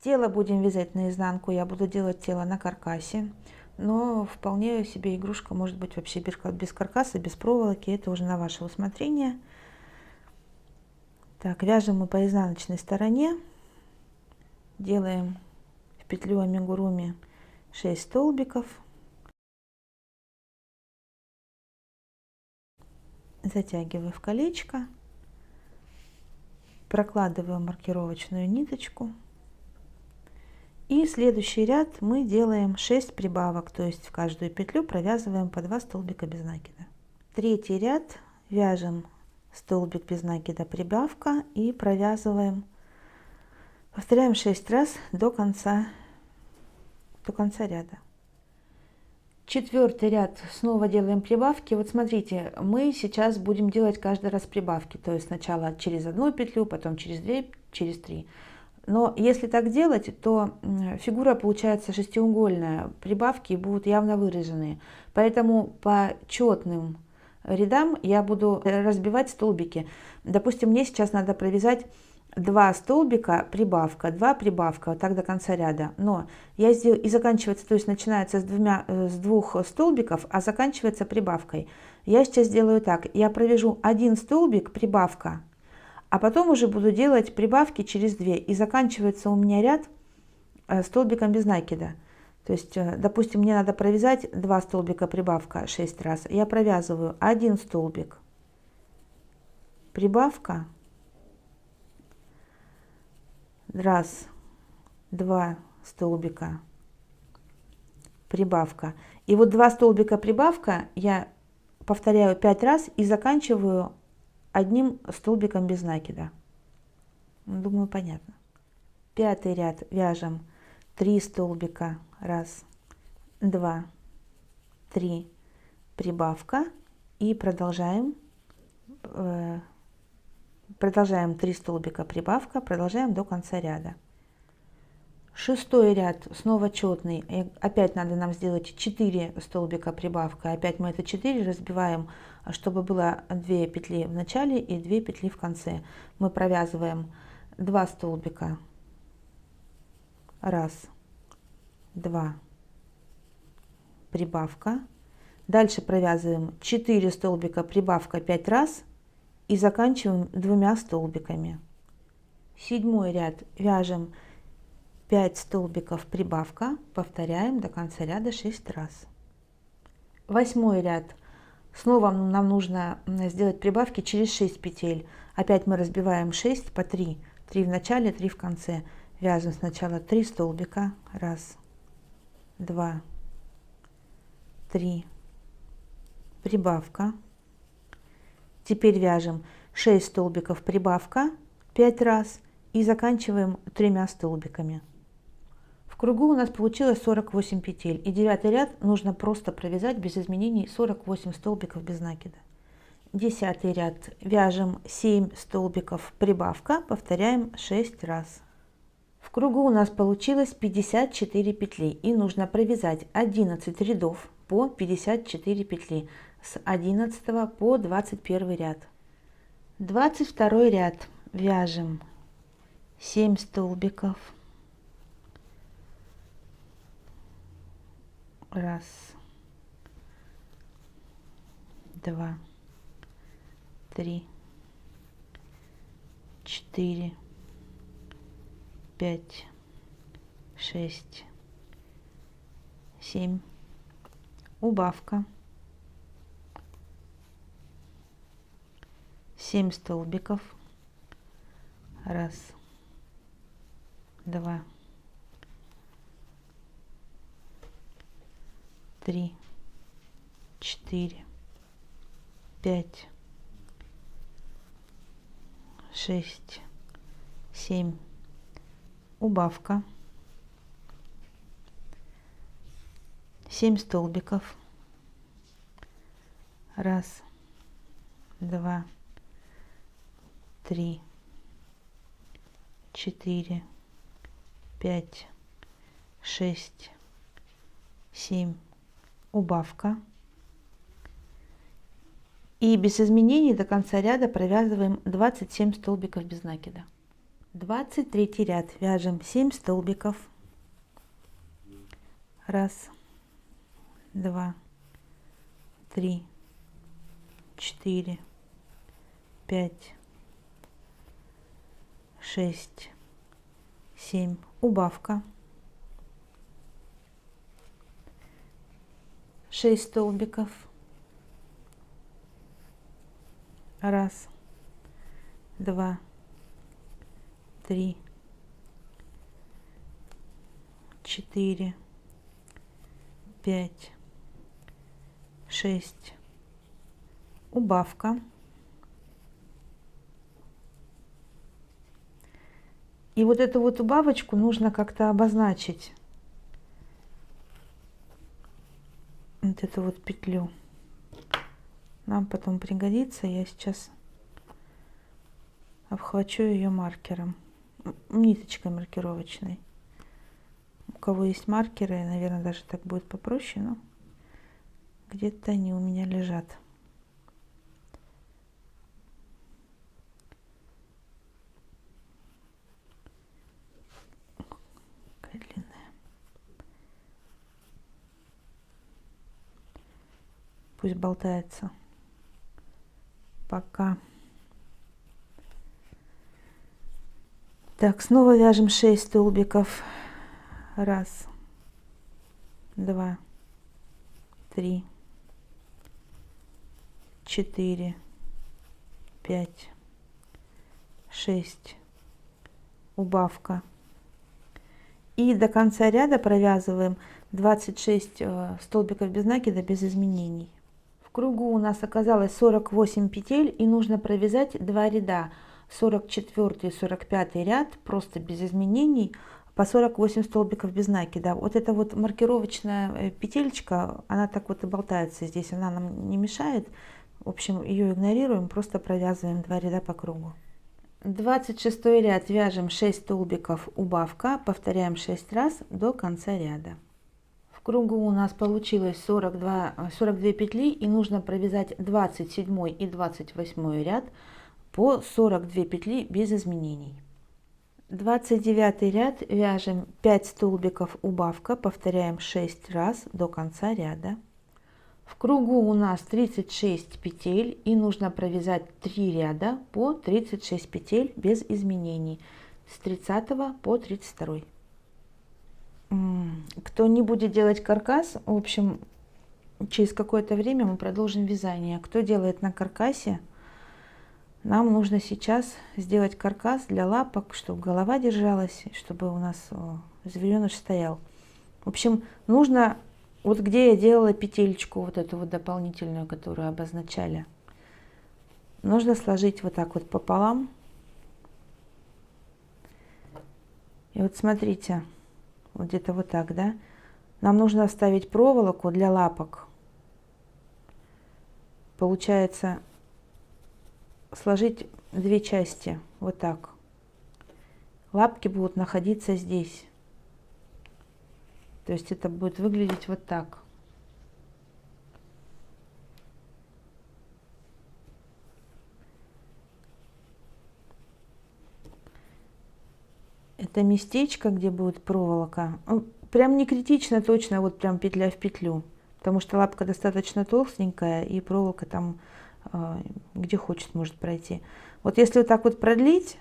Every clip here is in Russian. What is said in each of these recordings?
Тело будем вязать наизнанку, я буду делать тело на каркасе, но вполне себе игрушка может быть вообще без каркаса, без проволоки, это уже на ваше усмотрение. Так, вяжем мы по изнаночной стороне, делаем в петлю амигуруми 6 столбиков, затягиваю в колечко, прокладываю маркировочную ниточку. И следующий ряд мы делаем 6 прибавок, то есть в каждую петлю провязываем по 2 столбика без накида. Третий ряд вяжем столбик без накида, прибавка, и провязываем, повторяем 6 раз до конца ряда. Четвертый ряд снова делаем прибавки. Вот смотрите, мы сейчас будем делать каждый раз прибавки, то есть сначала через одну петлю, потом через 2, через 3. Но если так делать, то фигура получается шестиугольная, прибавки будут явно выраженные. Поэтому по четным рядам я буду разбивать столбики. Допустим, мне сейчас надо провязать 2 столбика, прибавка, 2 прибавка, вот так до конца ряда. Но я сделаю, и заканчивается, то есть начинается с двух столбиков, а заканчивается прибавкой. Я сейчас сделаю так, я провяжу 1 столбик, прибавка, а потом уже буду делать прибавки через 2. И заканчивается у меня ряд столбиком без накида. То есть, допустим, мне надо провязать 2 столбика, прибавка 6 раз. Я провязываю 1 столбик, прибавка, 1, 2 столбика, прибавка. И вот 2 столбика прибавка я повторяю 5 раз и заканчиваю 1 столбиком без накида. Думаю, понятно. Пятый ряд вяжем 3 столбика, 1, 2, 3, прибавка, и продолжаем 3 столбика, прибавка, продолжаем до конца ряда. Шестой ряд снова четный, опять надо нам сделать 4 столбика, прибавка, опять мы это 4 разбиваем, чтобы было 2 петли в начале и 2 петли в конце. Мы провязываем 2 столбика, 1, 2, прибавка, дальше провязываем 4 столбика, прибавка 5 раз и заканчиваем 2 столбиками. Седьмой ряд вяжем 5 столбиков, прибавка, повторяем до конца ряда 6 раз. Восьмой ряд снова нам нужно сделать прибавки через 6 петель. Опять мы разбиваем 6 по 3, 3 в начале, 3 в конце. Вяжем сначала 3 столбика, 1, 2, 3, прибавка. Теперь вяжем 6 столбиков, прибавка 5 раз и заканчиваем 3 столбиками. В кругу у нас получилось 48 петель, и 9 ряд нужно просто провязать без изменений 48 столбиков без накида. 10 ряд вяжем 7 столбиков, прибавка, повторяем 6 раз. В кругу у нас получилось 54 петли, и нужно провязать 11 рядов по 54 петли с 11 по 21 ряд. 22 ряд вяжем 7 столбиков, 1, 2, 3, 4, 5, 6, 7, убавка, 7 столбиков, 1, 2, 3, 4, 5, 6, 7, убавка, 7 столбиков, 1, 2, 3, 4, 5, 6, 7, убавка. И без изменений до конца ряда провязываем 27 столбиков без накида. 23 ряд. Вяжем 7 столбиков. 1, 2, 3, 4, 5, 6, 7. Убавка. 6 столбиков. 1, 2, 3, 4, 5, 6. Убавка. И вот эту вот убавочку нужно как-то обозначить. Вот эту вот петлю. Нам потом пригодится. Я сейчас обхвачу ее маркером, ниточкой маркировочной. У кого есть маркеры, наверное, даже так будет попроще, но где-то они у меня лежат. Какая длинная. Пусть болтается. Пока. Так, снова вяжем 6 столбиков. 1, 2, 3, 4, 5, 6. Убавка. И до конца ряда провязываем 26 столбиков без накида без изменений. В кругу у нас оказалось 48 петель, и нужно провязать 2 ряда. 44 и 45 ряд просто без изменений по 48 столбиков без накида. Вот эта вот маркировочная петелька, она так вот и болтается здесь, она нам не мешает. В общем, ее игнорируем, просто провязываем 2 ряда по кругу. 26 ряд вяжем 6 столбиков убавка, повторяем 6 раз до конца ряда. В кругу у нас получилось 42 петли, и нужно провязать 27 и 28 ряд по 42 петли без изменений. 29 ряд вяжем 5 столбиков убавка, повторяем 6 раз до конца ряда. В кругу у нас 36 петель, и нужно провязать 3 ряда по 36 петель без изменений с 30 по 32. Кто не будет делать каркас, в общем, через какое-то время мы продолжим вязание. Кто делает на каркасе, нам нужно сейчас сделать каркас для лапок, чтобы голова держалась, чтобы у нас звереныш стоял. В общем, нужно, вот где я делала петелечку, вот эту вот дополнительную, которую обозначали, нужно сложить вот так вот пополам. И вот смотрите, вот где-то вот так, да? Нам нужно оставить проволоку для лапок. Получается, сложить 2 части, вот так. Лапки будут находиться здесь. То есть это будет выглядеть вот так. Это местечко, где будет проволока. Прям не критично точно, вот прям петля в петлю. Потому что лапка достаточно толстенькая, и проволока там где хочет может пройти. Вот если вот так вот продлить,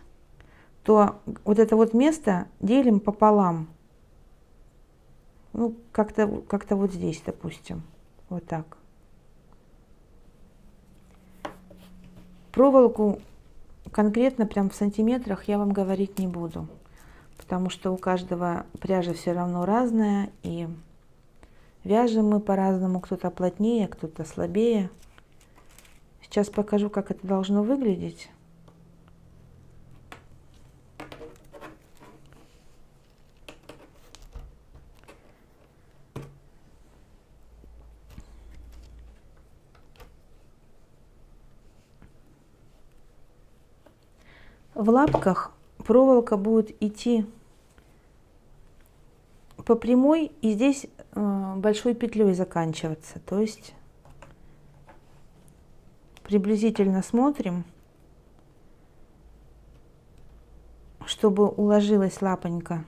то вот это вот место делим пополам. Ну, как-то вот здесь, допустим. Вот так. Проволоку конкретно прям в сантиметрах я вам говорить не буду. Потому что у каждого пряжа все равно разная. И вяжем мы по-разному. Кто-то плотнее, кто-то слабее. Сейчас покажу, как это должно выглядеть. В лапках проволока будет идти по прямой и здесь большой петлей заканчиваться. То есть приблизительно смотрим. чтобы уложилась лапонька.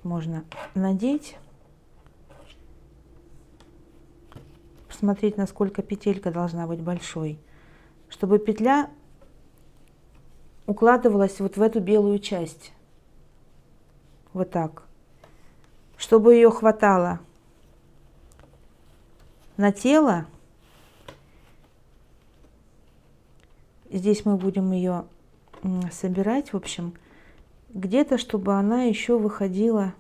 Можно надеть, посмотреть, насколько петелька должна быть большой, чтобы петля укладывалась вот в эту белую часть. Вот так. Чтобы ее хватало на тело. Здесь мы будем ее собирать, в общем, где-то, чтобы она еще выходила.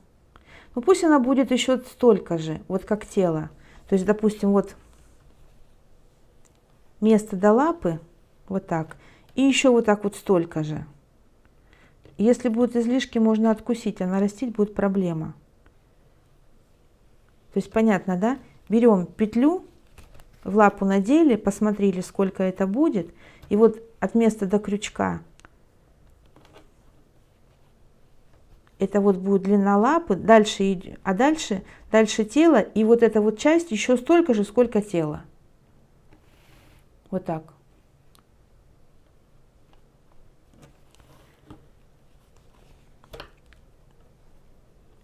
Ну, пусть она будет еще столько же, вот как тело. То есть, допустим, вот место до лапы, вот так, и еще вот так вот столько же. Если будут излишки, можно откусить, а нарастить будет проблема. То есть, понятно, да? Берем петлю, в лапу надели, посмотрели, сколько это будет, и вот от места до крючка это вот будет длина лапы, дальше, а дальше тело, и вот эта вот часть еще столько же, сколько тело. Вот так.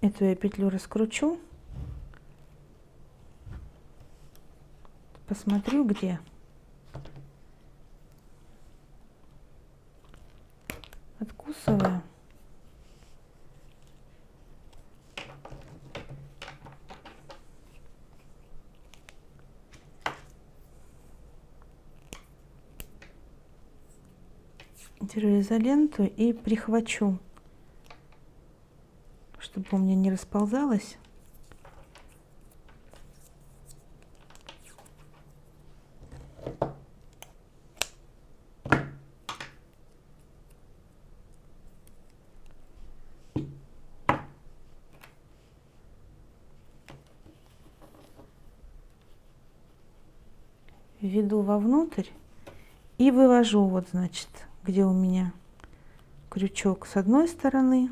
Эту я петлю раскручу. Посмотрю, где. Откусываю. Беру изоленту и прихвачу, чтобы у меня не расползалось. Веду вовнутрь и вывожу, вот, значит, где у меня крючок с одной стороны.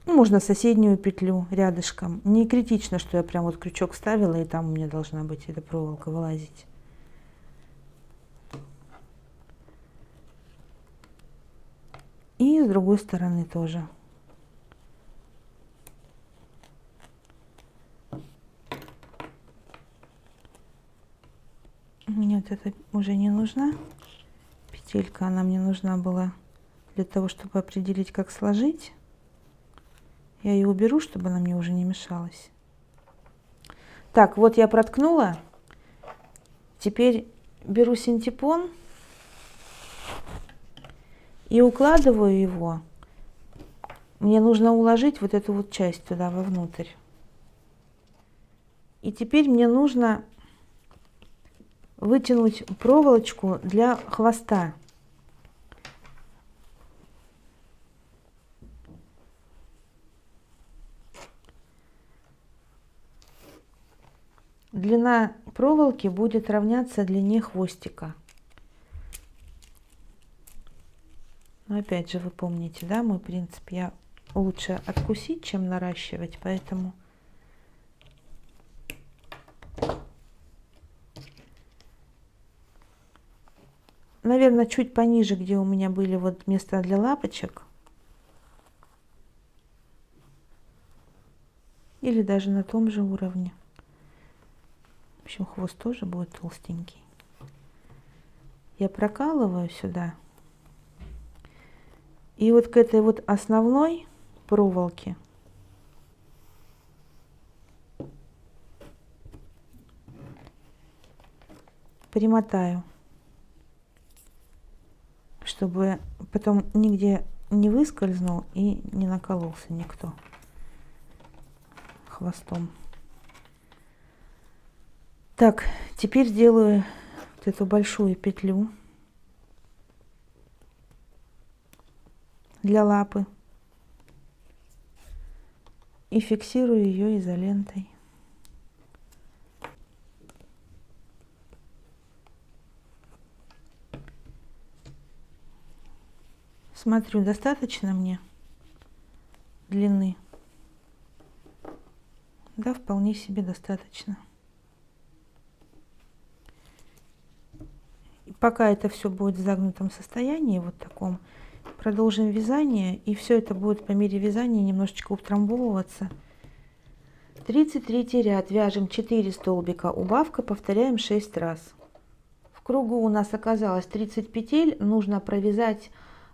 Можно соседнюю петлю рядышком. Не критично, что я прям вот крючок вставила, и там у меня должна быть эта проволока вылазить. И с другой стороны тоже. Мне вот это уже не нужна петелька, она мне нужна была для того, чтобы определить, как сложить. Я ее уберу, чтобы она мне уже не мешалась. Так, вот я проткнула. Теперь беру синтепон и укладываю его. Мне нужно уложить вот эту вот часть туда вовнутрь. И теперь мне нужно вытянуть проволочку для хвоста. Длина проволоки будет равняться длине хвостика. Но опять же, вы помните, да, мой принцип, я лучше откусить, чем наращивать, поэтому наверное, чуть пониже, где у меня были вот места для лапочек. Или даже на том же уровне. В общем, хвост тоже будет толстенький. Я прокалываю сюда. И вот к этой вот основной проволоке примотаю, чтобы потом нигде не выскользнул и не накололся никто хвостом. Так, теперь делаю вот эту большую петлю для лапы и фиксирую ее изолентой. Смотрю, достаточно мне длины? Да, вполне себе достаточно. Пока это все будет в загнутом состоянии, вот таком, продолжим вязание, и все это будет по мере вязания немножечко утрамбовываться. 33 ряд, вяжем 4 столбика убавка, повторяем 6 раз. В кругу у нас оказалось 30 петель, нужно провязать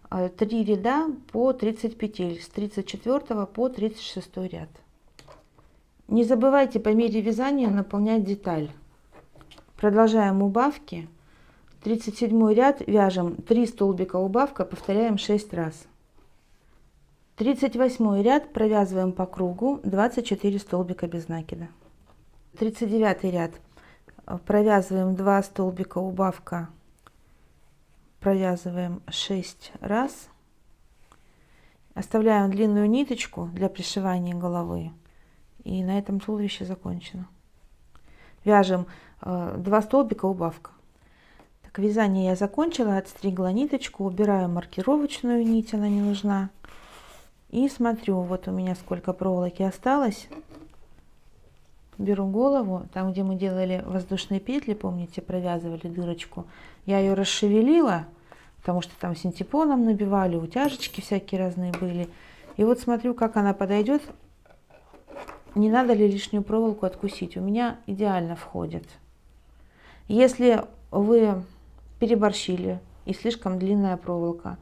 3 ряда по 30 петель, с 34 по 36 ряд. Не забывайте по мере вязания наполнять деталь. Продолжаем убавки. 37 ряд, вяжем 3 столбика убавка, повторяем 6 раз. 38 ряд, провязываем по кругу 24 столбика без накида. 39 ряд, провязываем 2 столбика убавка, провязываем 6 раз. Оставляем длинную ниточку для пришивания головы. И на этом туловище закончено. Вяжем 2 столбика убавка. Так, вязание я закончила, отстригла ниточку, убираю маркировочную нить, она не нужна. И смотрю, вот у меня сколько проволоки осталось. Беру голову, там где мы делали воздушные петли, помните, провязывали дырочку, я ее расшевелила, потому что там синтепоном набивали, утяжечки всякие разные были. И вот смотрю, как она подойдет, не надо ли лишнюю проволоку откусить. У меня идеально входит. Если вы переборщили и слишком длинная проволока,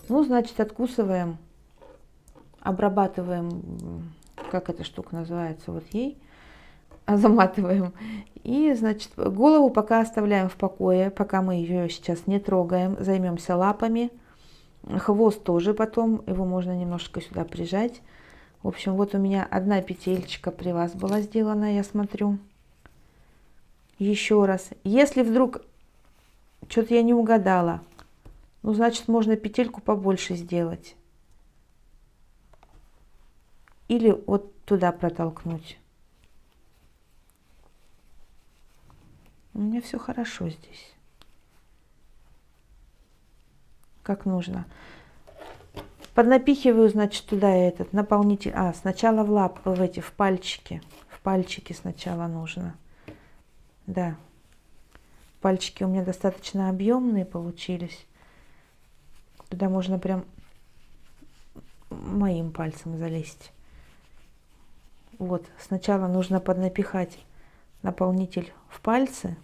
ну, значит, откусываем, обрабатываем, как эта штука называется, вот ей, заматываем. И, значит, голову пока оставляем в покое, пока мы ее сейчас не трогаем, займемся лапами. Хвост тоже потом, его можно немножко сюда прижать. В общем, вот у меня одна петелька при вас была сделана, я смотрю. Еще раз. Если вдруг что-то я не угадала, ну, значит, можно петельку побольше сделать. Или вот туда протолкнуть. У меня все хорошо здесь. Как нужно. Поднапихиваю, значит, туда этот наполнитель. Сначала в лапы, в пальчики. В пальчики сначала нужно. Да. Пальчики у меня достаточно объемные получились. Туда можно прям моим пальцем залезть. Вот. Сначала нужно поднапихать наполнитель в пальцы.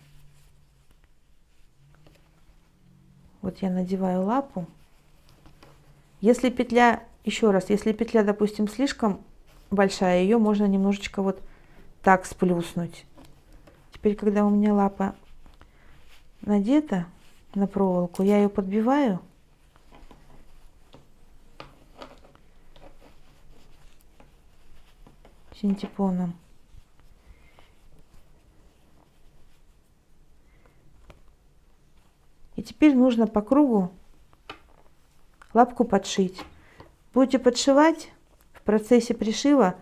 Вот я надеваю лапу. Если петля, еще раз, если петля, допустим, слишком большая, ее можно немножечко вот так сплюснуть. Теперь, когда у меня лапа надета на проволоку, я ее подбиваю. Синтепоном. И теперь нужно по кругу лапку подшить. Будете подшивать, в процессе пришива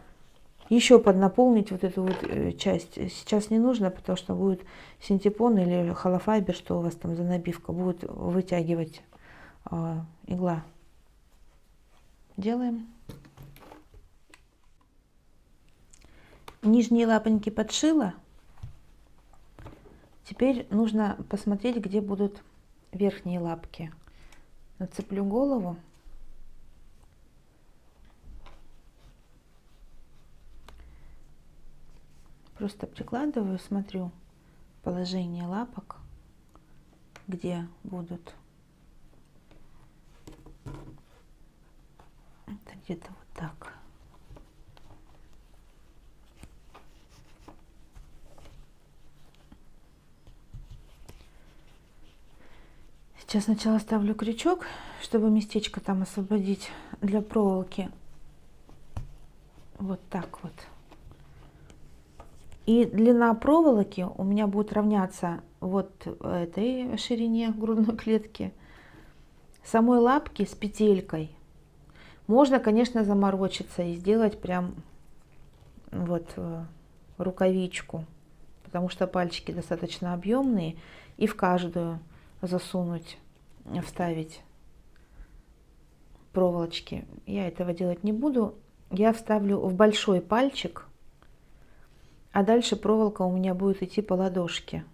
еще поднаполнить вот эту вот часть. Сейчас не нужно, потому что будет синтепон или холофайбер, что у вас там за набивка, будет вытягивать игла. Делаем. Нижние лапоньки подшила. Теперь нужно посмотреть, где будут верхние лапки. Нацеплю голову. Просто прикладываю, смотрю положение лапок, где будут. Это где-то вот так. Сейчас сначала ставлю крючок, чтобы местечко там освободить для проволоки. Вот так вот. И длина проволоки у меня будет равняться вот этой ширине грудной клетки, самой лапки с петелькой. Можно, конечно, заморочиться и сделать прям вот рукавичку, потому что пальчики достаточно объемные, и в каждую засунуть, вставить проволочки. Я этого делать не буду. Я вставлю в большой пальчик, а дальше проволока у меня будет идти по ладошке.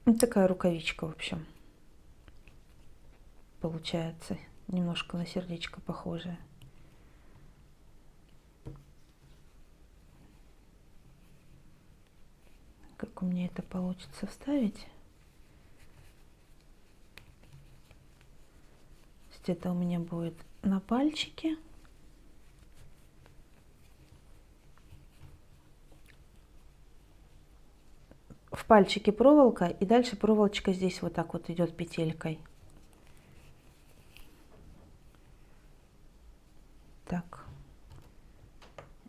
Вот такая рукавичка, в общем, получается. Немножко на сердечко похожее. Как у меня это получится вставить? Это у меня будет на пальчике. В пальчике проволока, и дальше проволочка здесь вот так вот идет петелькой. Так,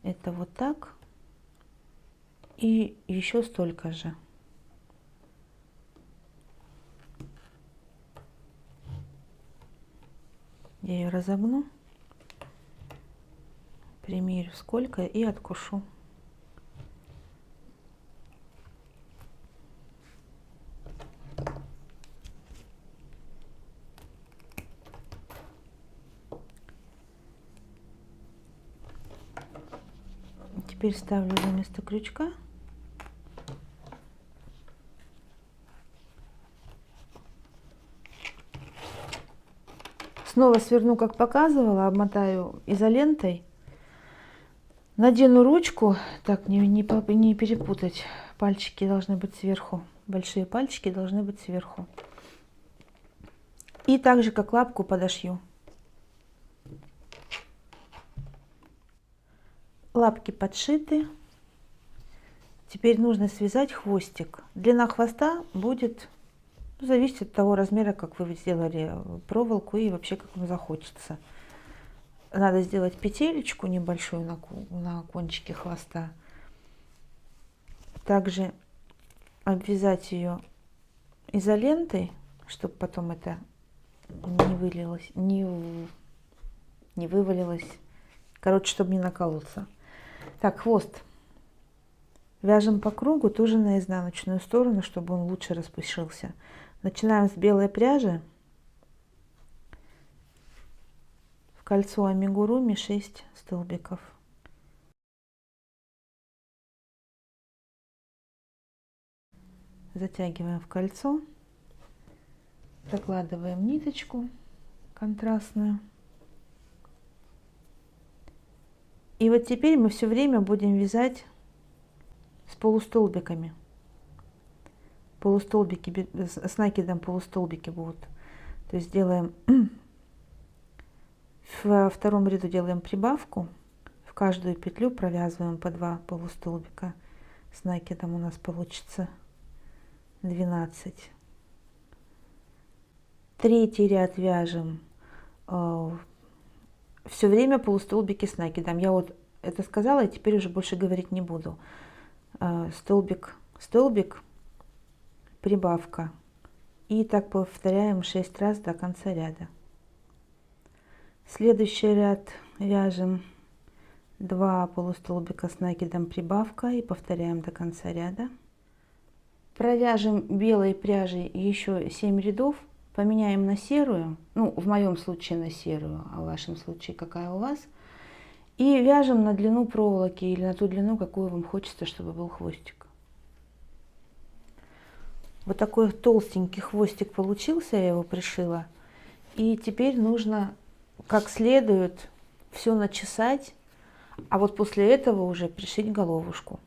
это вот так. И еще столько же. Я ее разогну, примерю сколько и откушу. Теперь ставлю за место крючка. Снова сверну, как показывала, обмотаю изолентой. Надену ручку, так не перепутать. Пальчики должны быть сверху. Большие пальчики должны быть сверху. И так же, как лапку, подошью. Лапки подшиты. Теперь нужно связать хвостик. Длина хвоста будет зависеть от того размера, как вы сделали проволоку и вообще как вам захочется. Надо сделать петелечку небольшую на кончике хвоста. Также обвязать ее изолентой, чтобы потом это не вылилось, не вывалилось. Короче, чтобы не наколоться. Так, хвост вяжем по кругу, тоже на изнаночную сторону, чтобы он лучше распушился. Начинаем с белой пряжи. В кольцо амигуруми 6 столбиков. Затягиваем в кольцо. Прокладываем ниточку контрастную. И вот теперь мы все время будем вязать с полустолбиками. Полустолбики, с накидом полустолбики будут. То есть делаем во втором ряду делаем прибавку, в каждую петлю провязываем по 2 полустолбика. С накидом у нас получится 12. Третий ряд вяжем все время полустолбики с накидом. Я вот это сказала, и теперь уже больше говорить не буду. Столбик, столбик, прибавка. И так повторяем 6 раз до конца ряда. Следующий ряд вяжем 2 полустолбика с накидом, прибавка, и повторяем до конца ряда. Провяжем белой пряжей еще 7 рядов, поменяем на серую, ну в моем случае на серую, а в вашем случае какая у вас, и вяжем на длину проволоки или на ту длину, какую вам хочется, чтобы был хвостик. Вот такой толстенький хвостик получился, я его пришила, и теперь нужно как следует все начесать, а вот после этого уже пришить головушку.